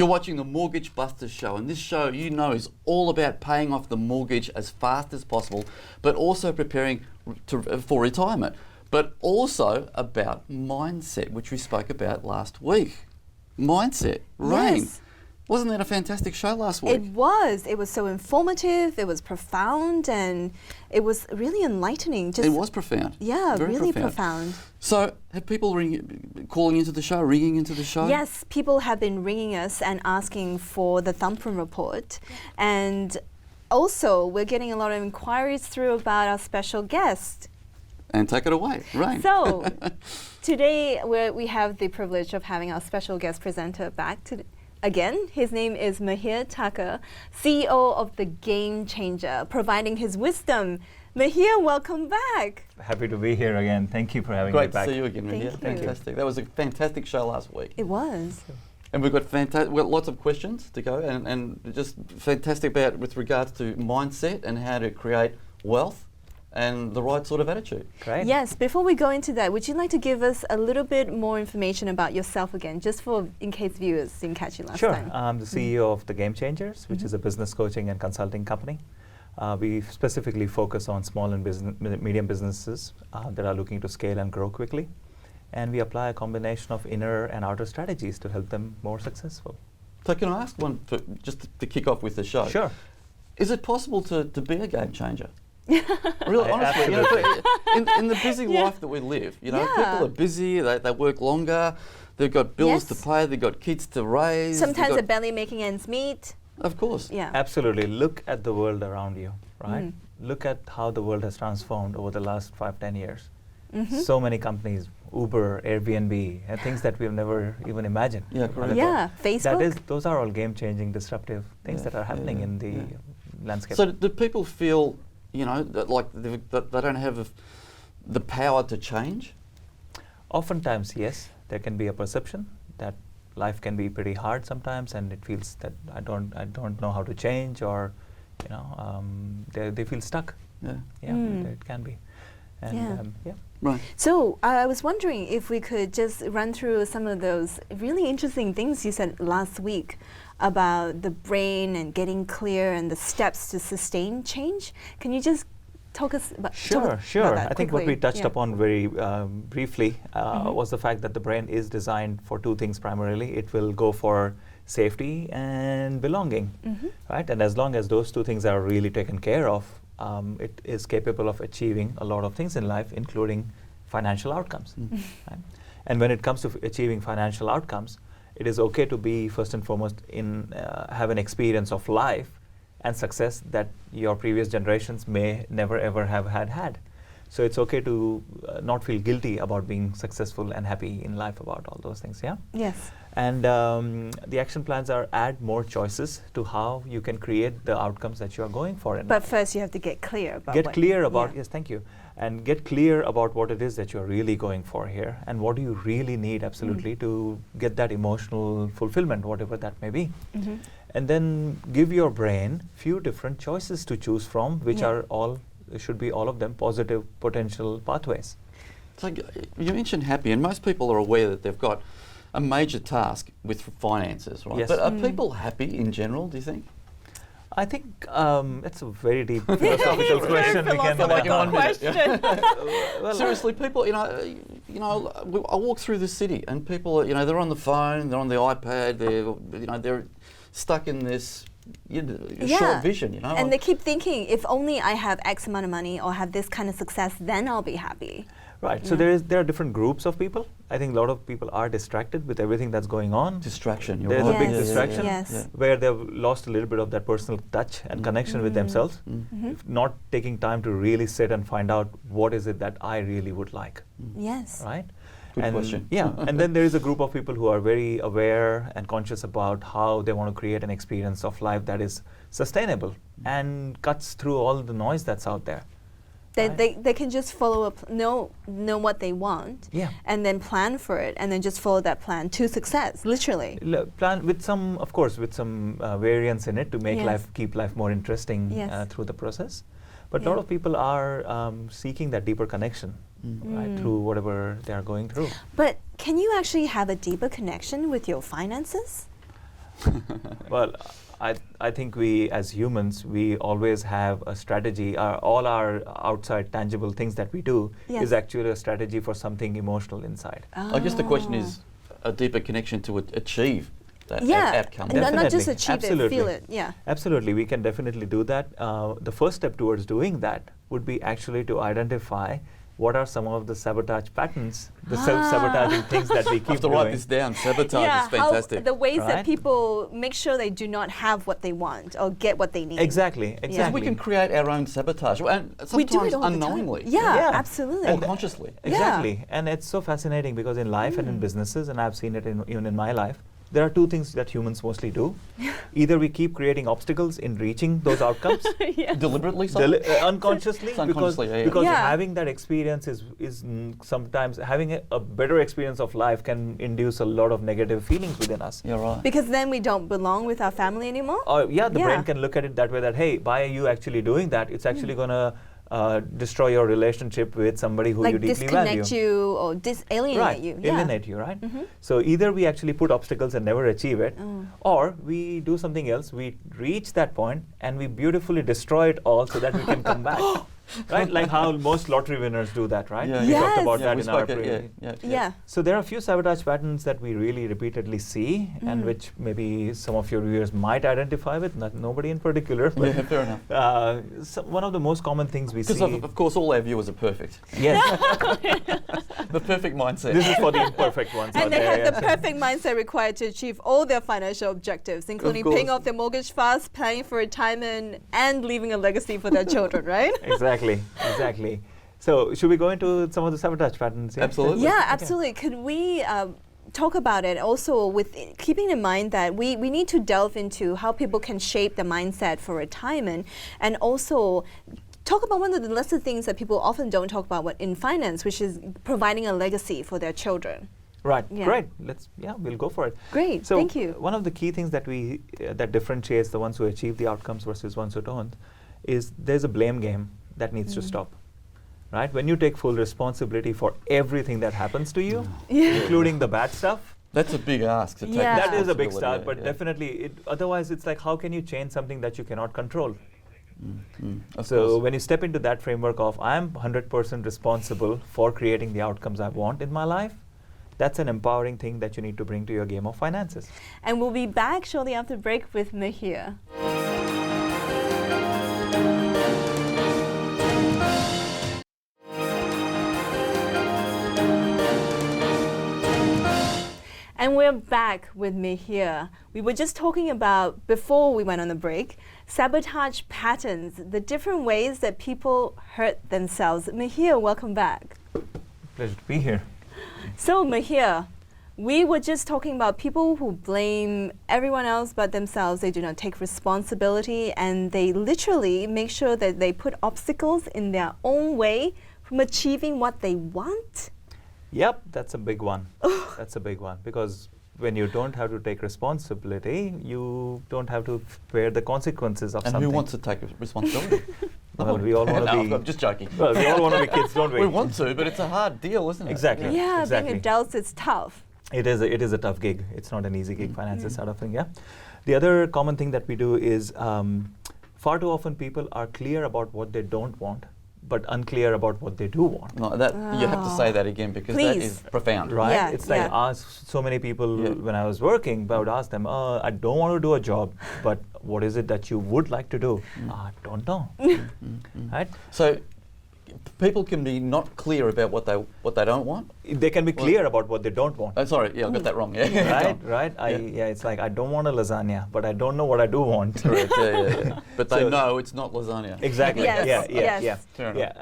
You're watching the Mortgage Busters show, and this show, you know, is all about paying off the mortgage as fast as possible, but also preparing for retirement, but also about mindset, which we spoke about last week. Mindset, Rain. Yes. Wasn't that a fantastic show last week? It was. It was so informative, it was profound, and it was really enlightening. It was profound. Yeah, Very really profound. So, have people calling into the show, ringing into the show? Yes, people have been ringing us and asking for the thumbprint report. And also, we're getting a lot of inquiries through about our special guest. And take it away, Rain. So, today we have the privilege of having our special guest presenter back again. His name is Mahir Thakur, CEO of The Game Changer, providing his wisdom. Mahir, welcome back. Happy to be here again. Thank you for having me Great back. to see you again, Mahir. Thank you. Fantastic. That was a fantastic show last week. It was. And we've got lots of questions to go, and just fantastic with regards to mindset and how to create wealth and the right sort of attitude. Great. Yes, before we go into that, would you like to give us a little bit more information about yourself again, just in case viewers didn't catch you last time? Sure. I'm the CEO of The Game Changers, which is a business coaching and consulting company. We specifically focus on small and medium businesses that are looking to scale and grow quickly. And we apply a combination of inner and outer strategies to help them more successful. So can I ask one, just to kick off with the show? Sure. Is it possible to be a game changer? Really, honestly, you know, in the busy life that we live, you know, people are busy, they work longer, they've got bills to pay, they've got kids to raise. Sometimes they're barely making ends meet. Of course. Yeah. Absolutely. Look at the world around you, right? Look at how the world has transformed over the last 5-10 years. So many companies, Uber, Airbnb, and things that we've never even imagined. Yeah, correct. Yeah, Facebook. Those are all game-changing, disruptive things that are happening in the landscape. So do people feel, you know, that they don't have the power to change? Oftentimes, yes, there can be a perception that life can be pretty hard sometimes, and it feels that I don't know how to change, or you know, they feel stuck. Yeah, it can be. And right. So I was wondering if we could just run through some of those really interesting things you said last week about the brain and getting clear and the steps to sustain change. Can you just talk us about Sure. that I think what we quickly? touched upon very briefly was the fact that the brain is designed for two things primarily. It will go for safety and belonging, right? And as long as those two things are really taken care of, it is capable of achieving a lot of things in life, including financial outcomes. Right? And when it comes to achieving financial outcomes, it is okay to be first and foremost have an experience of life and success that your previous generations may never ever have had. So it's okay to not feel guilty about being successful and happy in life about all those things, yeah? Yes. And the action plans are add more choices to how you can create the outcomes that you are going for. But first you have to get clear about yes, thank you. And get clear about what it is that you're really going for here, and what do you really need absolutely to get that emotional fulfillment, whatever that may be. And then give your brain few different choices to choose from, which should be all of them positive potential pathways. So you mentioned happy, and most people are aware that they've got a major task with finances, right? Yes. But are people happy in general, do you think? I think it's a very deep philosophical question. Very philosophical question. Well, seriously, people, I walk through the city and people, they're on the phone, they're on the iPad, they're stuck in this short vision, And they keep thinking, if only I have X amount of money or have this kind of success, then I'll be happy. Right. So there are different groups of people. I think a lot of people are distracted with everything that's going on. Distraction. There's a big distraction Yes. where they've lost a little bit of that personal touch and connection with themselves, not taking time to really sit and find out what is it that I really would like. Yes. Right. Good question. Yeah, and then there is a group of people who are very aware and conscious about how they want to create an experience of life that is sustainable and cuts through all the noise that's out there. They can just follow know what they want, and then plan for it, and then just follow that plan to success, literally. Plan with some, of course, with some variance in it to make keep life more interesting through the process. But a lot of people are seeking that deeper connection right, through whatever they are going through. But can you actually have a deeper connection with your finances? Well, I think we as humans, we always have a strategy. All our outside tangible things that we do is actually a strategy for something emotional inside. I guess the question is a deeper connection to achieve that outcome. And not just Definitely. achieve Absolutely. it, feel it. Yeah. Absolutely, we can definitely do that. The first step towards doing that would be actually to identify what are some of the sabotage patterns, the self-sabotaging things that we I keep have to doing. write this down. Sabotage is fantastic. The ways that Right? people make sure they do not have what they want or get what they need. Exactly, Because exactly. we can create our own sabotage, and sometimes We do it all the time. unknowingly. Yeah, Yeah. absolutely. Or consciously. Exactly, and it's so fascinating because in life and in businesses, and I've seen it even in my life, there are two things that humans mostly do. Either we keep creating obstacles in reaching those outcomes, Deliberately so? unconsciously, It's unconsciously, yeah. because Yeah. having that experience is sometimes having a better experience of life can induce a lot of negative feelings within us. You're right. Because then we don't belong with our family anymore. The Yeah. brain can look at it that way, that hey, by you actually doing that, it's actually gonna destroy your relationship with somebody who you Like deeply value. disconnect you or alienate Right, you. alienate you, right? So either we actually put obstacles and never achieve it, Oh. or we do something else, we reach that point and we beautifully destroy it all so that we can come back. Right? Like how most lottery winners do that, right? Yeah. We talked Yes. about Yeah, that we in our spoke it, pre- Yeah. So there are a few sabotage patterns that we really repeatedly see and which maybe some of your viewers might identify with, nobody in particular. But Yeah, fair enough. one of the most common things we Because see. of course all our viewers are perfect. Yes, The perfect mindset. this is for the imperfect ones out And they there. have the yes. perfect mindset required to achieve all their financial objectives, including paying course. off their mortgage fast, planning for retirement, and leaving a legacy for their children, right? Exactly. So should we go into some of the sabotage patterns? Absolutely. Yeah, Okay. absolutely. Could we talk about it also with keeping in mind that we need to delve into how people can shape their mindset for retirement, and also talk about one of the lesser things that people often don't talk about in finance, which is providing a legacy for their children. Right. Yeah. Great. We'll go for it. Great, So thank you. one of the key things that we that differentiates the ones who achieve the outcomes versus ones who don't is there's a blame game that needs to stop. Right? When you take full responsibility for everything that happens to you, including the bad stuff, That's a big ask to take. Yeah. that is a big responsibility, start. But yeah. definitely, otherwise it's like how can you change something that you cannot control? Of So course. when you step into that framework of I'm 100% responsible for creating the outcomes I want in my life, that's an empowering thing that you need to bring to your game of finances. And we'll be back shortly after break with Mahir. And we're back with Mahir. We were just talking about, before we went on the break, sabotage patterns, the different ways that people hurt themselves. Mahir, welcome back. Pleasure to be here. So Mahir, we were just talking about people who blame everyone else but themselves. They do not take responsibility, and they literally make sure that they put obstacles in their own way from achieving what they want. Yep, that's a big one. That's a big one because when you don't have to take responsibility, you don't have to bear the consequences of And something. who wants to take responsibility? Well, we all want to No, be. I'm just joking. Well, we all want to be kids, don't we? We want to, but it's a hard deal, isn't it? Exactly. Yeah, exactly. being adults is tough. It is a tough gig. It's not an easy gig, finances sort of thing. Yeah. The other common thing that we do is far too often people are clear about what they don't want, but unclear about what they do want. No, that you have to say that again because that Please. is profound. Right? Yeah, It's like yeah. so many people Yeah. when I was working, I would ask them, I don't want to do a job, but what is it that you would like to do? I don't know. Right? So people can be not clear about what they don't want. They can be clear about what they don't want. Oh, sorry, yeah, I got that wrong. Yeah, Right? It's like I don't want a lasagna, but I don't know what I do want. Correct. Yeah. But they So- know it's not lasagna. Exactly. Yes, Yeah. yes. Fair enough.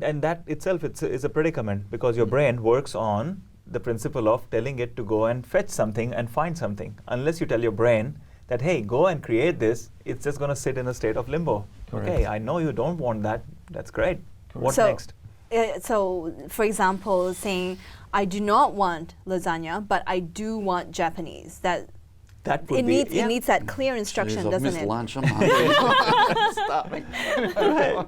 And that itself is a predicament because your brain works on the principle of telling it to go and fetch something and find something. Unless you tell your brain that hey, go and create this, it's just going to sit in a state of limbo. Correct. Okay, I know you don't want that. That's great. What So- next? So, for example, saying, I do not want lasagna, but I do want Japanese. That would be it needs that clear instruction, Jeez, I've doesn't missed it? lunch. I'm hungry. Starving.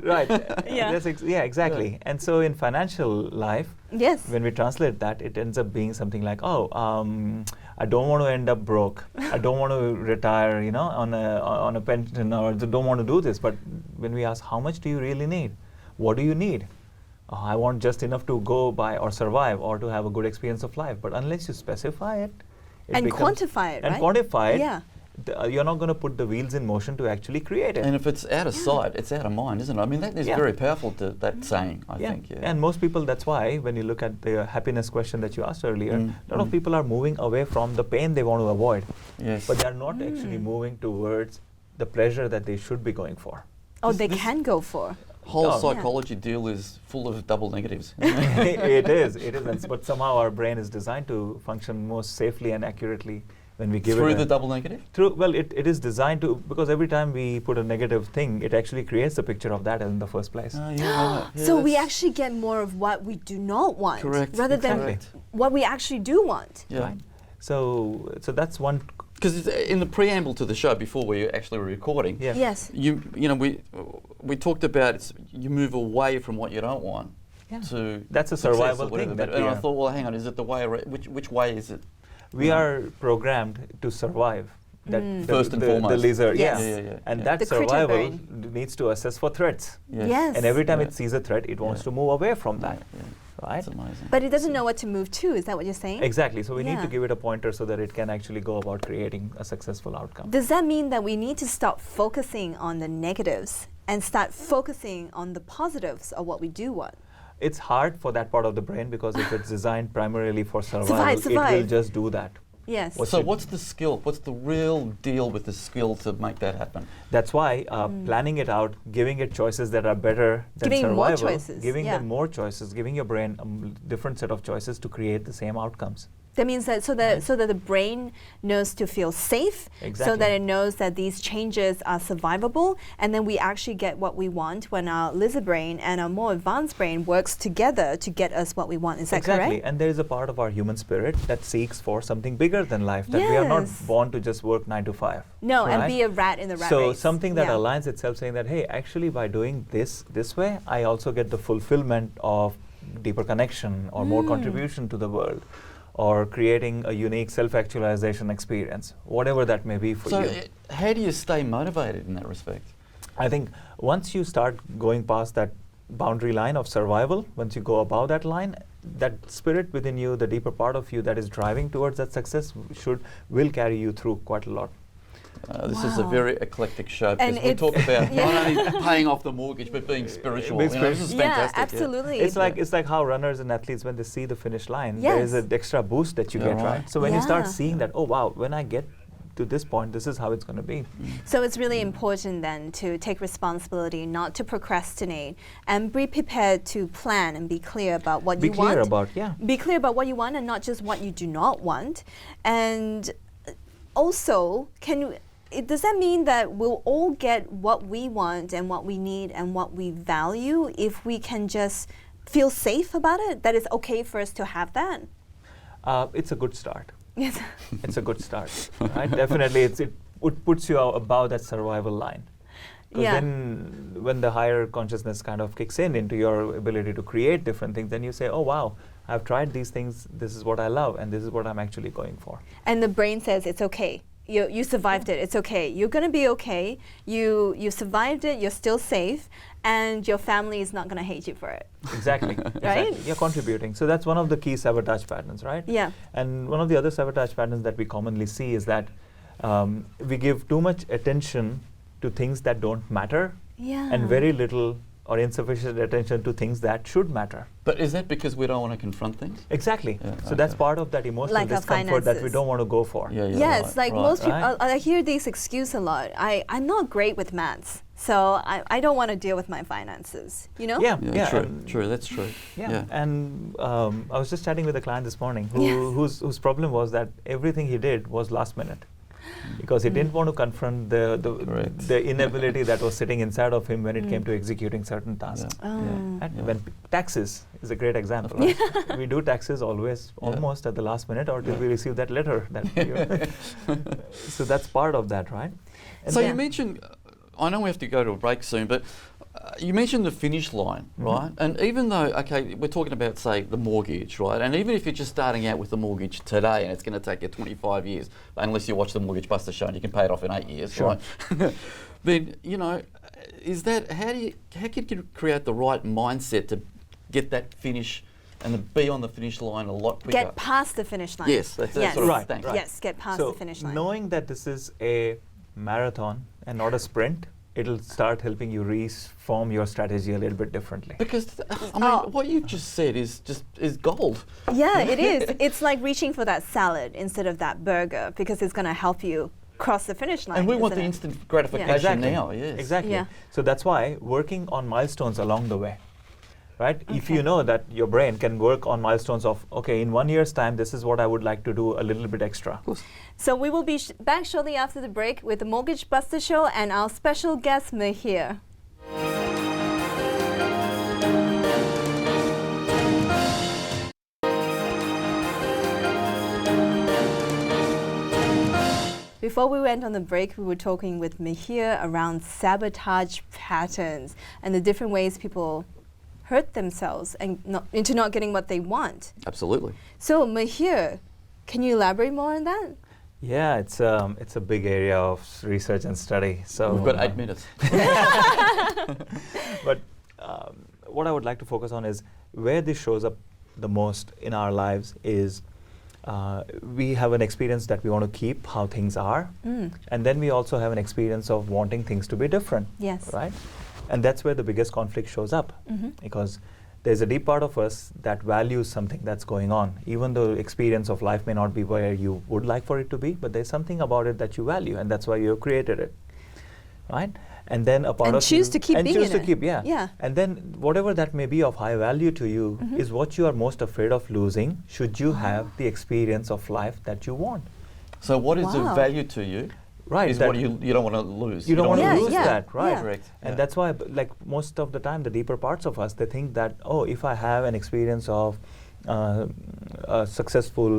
right. Yeah. Exactly. And so in financial life, Yes. when we translate that, it ends up being something like, I don't want to end up broke. I don't want to retire, on a pension, or don't want to do this. But when we ask, how much do you really need? What do you need? I want just enough to go by or survive or to have a good experience of life. But unless you specify it, and quantify it, and right? quantify it, Yeah. You're not going to put the wheels in motion to actually create it. And if it's out of sight, it's out of mind, isn't it? I mean, that is very powerful, that saying, I think. Yeah. And most people, that's why, when you look at the happiness question that you asked earlier, a lot of people are moving away from the pain they want to avoid. Yes. But they're not actually moving towards the pleasure that they should be going for. Oh, they can go for. Whole psychology deal is full of double negatives. It is. But somehow our brain is designed to function most safely and accurately when we give Through it the double negative? It is designed to, because every time we put a negative thing, it actually creates a picture of that in the first place. Yeah, So we actually get more of what we do not want, correct, rather than what we actually do want. Yeah. Right? So that's one. Because in the preamble to the show, before we actually were recording, Yes. we talked about you move away from what you don't want to that's a success survival or whatever. thing. And I thought, well, hang on, is it the way? Which way is it? We are programmed to survive. That First and the foremost. lizard, Yes. and The that critter survival brain. needs to assess for threats. Yes. And every time Yeah. it sees a threat, it wants to move away from that. Yeah. Right? That's amazing. But it doesn't know what to move to. Is that what you're saying? Exactly. So we need to Yeah. give it a pointer so that it can actually go about creating a successful outcome. Does that mean that we need to stop focusing on the negatives and start focusing on the positives of what we do want? It's hard for that part of the brain because if it's designed primarily for survival, it will Survive. just do that. Yes. So what's the skill? What's the real deal with the skill to make that happen? That's why planning it out, giving it choices that are better than Giving more survival, choices, giving yeah. them more choices, giving your brain a different set of choices to create the same outcomes. That means that so that the brain knows to feel safe, so Exactly. that it knows that these changes are survivable, and then we actually get what we want when our lizard brain and our more advanced brain works together to get us what we want. Is that Exactly. correct? And there is a part of our human spirit that seeks for something bigger than life, that we are not Yes. born to just work 9 to 5. No, and right? be a rat in the rat So race. something that Yeah. aligns itself, saying that, hey, actually by doing this way, I also get the fulfillment of deeper connection or more contribution to the world, or creating a unique self-actualization experience, whatever that may be for So you. how do you stay motivated in that respect? I think once you start going past that boundary line of survival, once you go above that line, that spirit within you, the deeper part of you that is driving towards that success will carry you through quite a lot. This is a Wow. very eclectic show And because we it's- talk about Yeah. not only paying off the mortgage but being spiritual. Being You know, this is spiritual. fantastic. Yeah, absolutely. It's like how runners and athletes, when they see the finish line, there is Yes. an extra boost that you Yeah, get, right. right? So when you start Yeah. seeing that, oh wow, when I get to this point, this is how it's going to be. So it's really important then to take responsibility, not to procrastinate, and be prepared to plan and be clear about what Be you clear want. about, yeah. Be clear about what you want and not just what you do not want. And also, does that mean that we'll all get what we want and what we need and what we value if we can just feel safe about it? That it's okay for us to have that? It's a good start. Yes. It's a good start, right? Definitely, it puts you above that survival line. Because Yeah. then, when the higher consciousness kind of kicks into your ability to create different things, then you say, oh wow, I've tried these things, this is what I love, and this is what I'm actually going for. And the brain says it's okay. You survived it. It's okay. You're going to be okay. You survived it. You're still safe, and your family is not going to hate you for it. Exactly. Right? You're contributing. So that's one of the key sabotage patterns, right? Yeah. And one of the other sabotage patterns that we commonly see is that we give too much attention to things that don't matter, Yeah. and very little or insufficient attention to things that should matter. But is that because we don't want to confront things? Exactly. Yeah, So that's okay. part of that emotional Like our discomfort that we finances. don't want to go for. Yeah, Yes, right, like right. most people, Right. I hear this excuse a lot. I'm not great with maths, so I don't want to deal with my finances. You know? Yeah, Yeah, yeah. true, and- true, that's true. Yeah. And I was just chatting with a client this morning whose problem was that everything he did was last minute. Because he didn't want to confront Correct. the inability that was sitting inside of him when it came to executing certain tasks. Yeah, Oh. yeah, And yeah. when taxes is a great example. Right? We do taxes always Yeah. almost at the last minute or till we receive that letter. So that's part of that, right? And So Yeah. you mentioned, I know we have to go to a break soon, but you mentioned the finish line, right? And even though, okay, we're talking about, say, the mortgage, right? And even if you're just starting out with the mortgage today and it's going to take you 25 years, unless you watch the MortgageBusters show and you can pay it off in 8 years, Sure. right? Then, you know, how can you create the right mindset to get that finish and to be on the finish line a lot quicker? Get past the finish line. Yes, that's Yes. sort of Right, thanks. right. Yes, get past So the finish line. knowing that this is a marathon and not a sprint, it'll start helping you reform your strategy a little bit differently. Because I mean, what you've just said is gold. Yeah, it is. It's like reaching for that salad instead of that burger because it's going to help you cross the finish line. And we want isn't the it? instant gratification Exactly. now. Yes. Exactly. Yeah. So that's why working on milestones along the way, right? If you know that your brain can work on milestones of, okay, in 1 year's time, this is what I would like to do a little bit extra. So we will be back shortly after the break with the Mortgage Buster Show and our special guest, Mahir. Before we went on the break, we were talking with Mahir around sabotage patterns and the different ways people hurt themselves and into not getting what they want. Absolutely. So Mahir, can you elaborate more on that? Yeah, it's a big area of research and study. So We've got 8 minutes. But what I would like to focus on is where this shows up the most in our lives is we have an experience that we want to keep how things are, and then we also have an experience of wanting things to be different. Yes. Right? And that's where the biggest conflict shows up, because there's a deep part of us that values something that's going on, even though experience of life may not be where you would like for it to be, but there's something about it that you value, and that's why you have created it. Right? And then a part And of choose you to keep and being choose in to it. keep, yeah. Yeah. And then whatever that may be of high value to you is what you are most afraid of losing should you have the experience of life that you want. So what is Wow. of value to you Right. is that what you don't want to lose. you don't want to wanna lose Yeah, that, right? yeah. Correct. And Yeah. that's why, like most of the time, the deeper parts of us, they think that, oh, if I have an experience of a successful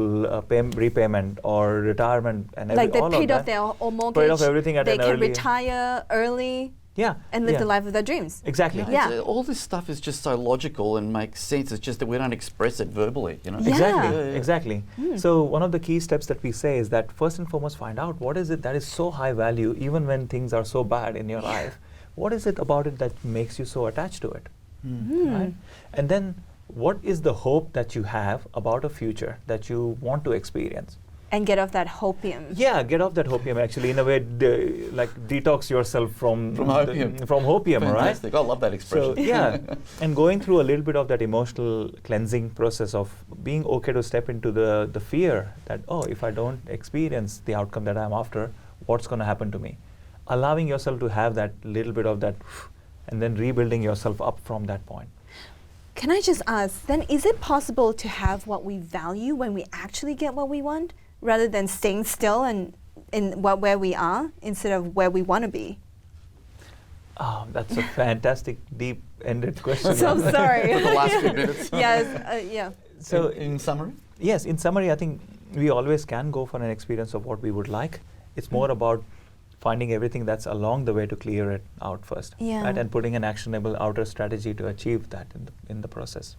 repayment or retirement and Like they all paid of off that, their or mortgage. paid off everything at they an can early retire early yeah, and live yeah. the life of their dreams. Exactly. Yeah, Yeah. all this stuff is just so logical and makes sense. It's just that we don't express it verbally, you know. Yeah. Exactly, Yeah, yeah. exactly. So one of the key steps that we say is that first and foremost, find out what is it that is so high value, even when things are so bad in your life. What is it about it that makes you so attached to it? Right? And then what is the hope that you have about a future that you want to experience? And get off that hopium. Yeah, get off that hopium actually, in a way, like detox yourself from hopium. from hopium, right? Fantastic. I love that expression. So yeah, and going through a little bit of that emotional cleansing process of being okay to step into the fear that, oh, if I don't experience the outcome that I'm after, what's going to happen to me? Allowing yourself to have that little bit of that, and then rebuilding yourself up from that point. Can I just ask, then is it possible to have what we value when we actually get what we want, rather than staying still and in where we are instead of where we want to be? That's a fantastic, deep-ended question. So sorry. For the last few minutes. Yes, yeah. So in summary? yes, in summary, I think we always can go for an experience of what we would like. It's more about finding everything that's along the way to clear it out first, Yeah. right? And putting an actionable outer strategy to achieve that in the process.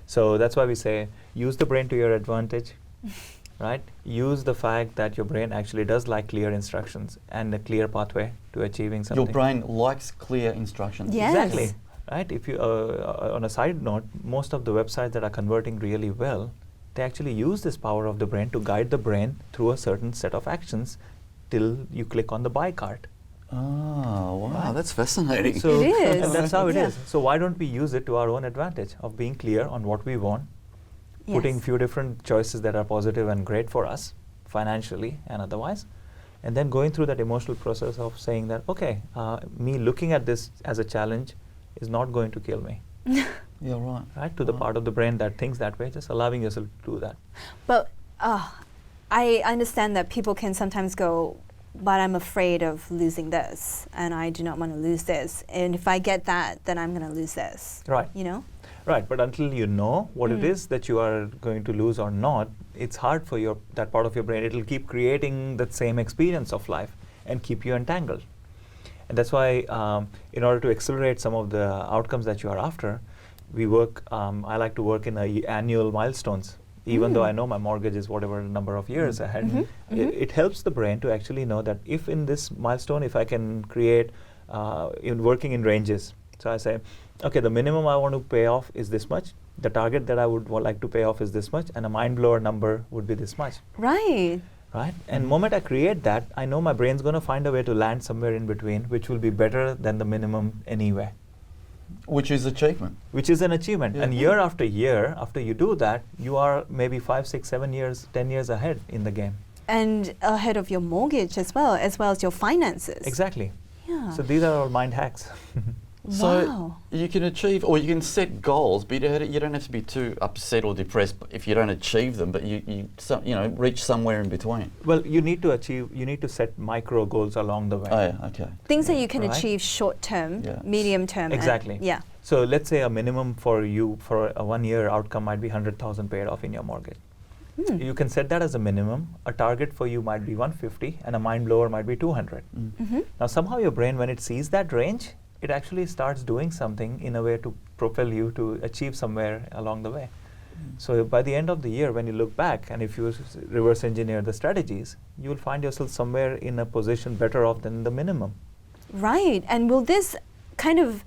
So that's why we say use the brain to your advantage, right? Use the fact that your brain actually does like clear instructions and a clear pathway to achieving something. Your brain likes clear instructions. Yes. Exactly, right? If you, on a side note, most of the websites that are converting really well, they actually use this power of the brain to guide the brain through a certain set of actions till you click on the buy cart. Oh, wow, Right. that's fascinating. So It is. and that's how it Yeah. is. So why don't we use it to our own advantage of being clear on what we want, putting Yes. few different choices that are positive and great for us, financially and otherwise, and then going through that emotional process of saying that, okay, me looking at this as a challenge is not going to kill me, Yeah, right. right? To the Right. part of the brain that thinks that way, just allowing yourself to do that. But I understand that people can sometimes go, but I'm afraid of losing this, and I do not want to lose this. And if I get that, then I'm going to lose this. Right. You know? Right, but until you know what it is that you are going to lose or not, it's hard for that part of your brain. It'll keep creating that same experience of life and keep you entangled. And that's why, in order to accelerate some of the outcomes that you are after, we work. I like to work in annual milestones. Even though I know my mortgage is whatever number of years ahead, it helps the brain to actually know that if in this milestone, if I can create in working in ranges. So I say, okay, the minimum I want to pay off is this much. The target that I would like to pay off is this much, and a mind blower number would be this much. Right. Right. And moment I create that, I know my brain's going to find a way to land somewhere in between, which will be better than the minimum anyway. Which is achievement. Which is an achievement. Yeah. And year, after you do that, you are maybe 5, 6, 7 years, 10 years ahead in the game. And ahead of your mortgage as well as your finances. Exactly. Yeah. So these are all mind hacks. So Wow. you can achieve, or you can set goals, but you don't have to be too upset or depressed if you don't achieve them, but you reach somewhere in between. Well, you need to set micro goals along the way. Oh, yeah, okay. Things that you can Right. achieve short term, Yeah. medium term. Exactly. Yeah. So let's say a minimum for you for a 1 year outcome might be 100,000 paid off in your mortgage. You can set that as a minimum. A target for you might be 150, and a mind blower might be 200. Now, somehow your brain, when it sees that range, it actually starts doing something in a way to propel you to achieve somewhere along the way. So by the end of the year, when you look back, and if you reverse engineer the strategies, you will find yourself somewhere in a position better off than the minimum. Right. And will this kind of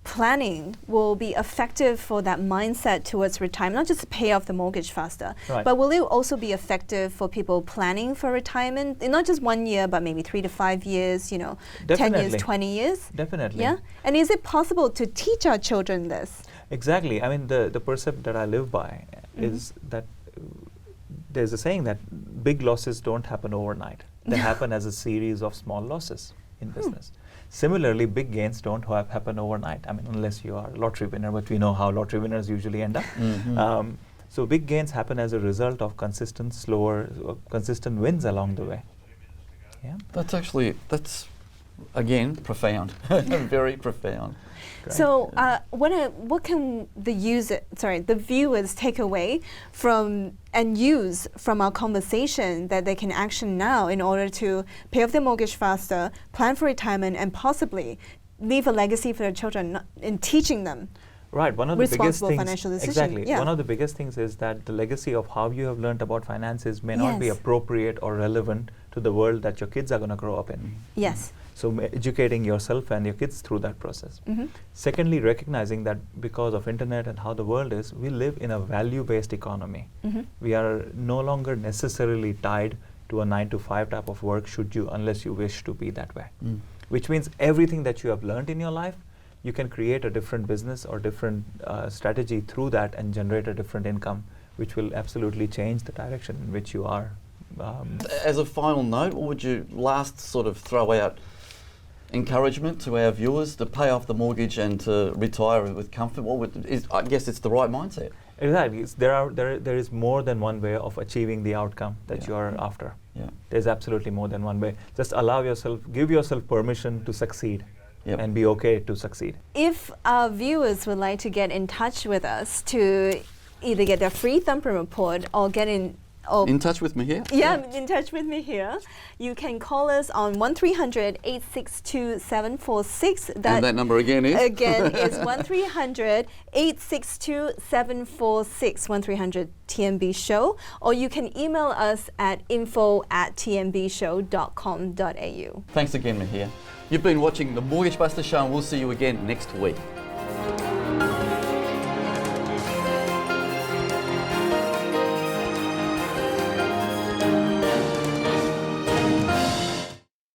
planning will be effective for that mindset towards retirement, not just to pay off the mortgage faster, Right. but will it also be effective for people planning for retirement, in not just 1 year, but maybe 3 to 5 years, 10 years, Definitely. 20 years? Definitely. Yeah. And is it possible to teach our children this? Exactly. I mean, the percept that I live by is that there's a saying that big losses don't happen overnight. They happen as a series of small losses in business. Similarly, big gains don't happen overnight. I mean, unless you are a lottery winner, but we know how lottery winners usually end up. So big gains happen as a result of consistent wins along the way. Yeah. That's again profound, very profound. Great. So, what can the viewers take away from and use from our conversation that they can action now in order to pay off their mortgage faster, plan for retirement, and possibly leave a legacy for their children in teaching them? Right. One of the biggest Responsible things, financial decision, exactly. yeah. One of the biggest things is that the legacy of how you have learned about finances may not be Yes. appropriate or relevant to the world that your kids are going to grow up in. Yes. So educating yourself and your kids through that process. Secondly, recognizing that because of internet and how the world is, we live in a value-based economy. We are no longer necessarily tied to a 9 to 5 type of work unless you wish to be that way. Which means everything that you have learned in your life, you can create a different business or different strategy through that and generate a different income, which will absolutely change the direction in which you are. As a final note, what would you last sort of throw out encouragement to our viewers to pay off the mortgage and to retire with comfort? I guess it's the right mindset. Exactly. There is more than one way of achieving the outcome that you are after. Yeah. There's absolutely more than one way. Just give yourself permission to succeed. Yep. And be okay to succeed. If our viewers would like to get in touch with us to either get their free thumbprint report or get in touch with me here? in touch with me here, you can call us on 1-300-862-746. And that number again is? Again, is 1-300-862-746, 1-300-TMB Show, or you can email us at info@tmbshow.com.au. Thanks again, Mahir. You've been watching the Mortgage Busters show, and we'll see you again next week.